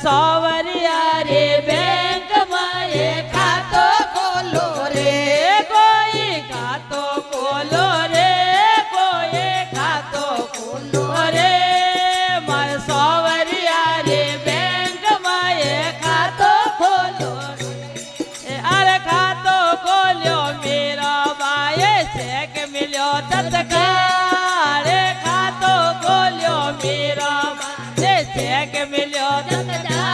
સોવરિયા રે બેંક માં એ ખાતો ખોલો રે કોઈ ખાતો ખોલો રે કોઈ ખાતો ખોલો રે માર સોવરિયા રે બેંક માં એ ખાતો ખોલો રે અરે ખાતો ખોલ્યો મેરા બાએ ચેક મિલ્યો તત્કાળ ખાતો ખોલ્યો મેરા બાએ ચેક મિલ્યો તત્કાળ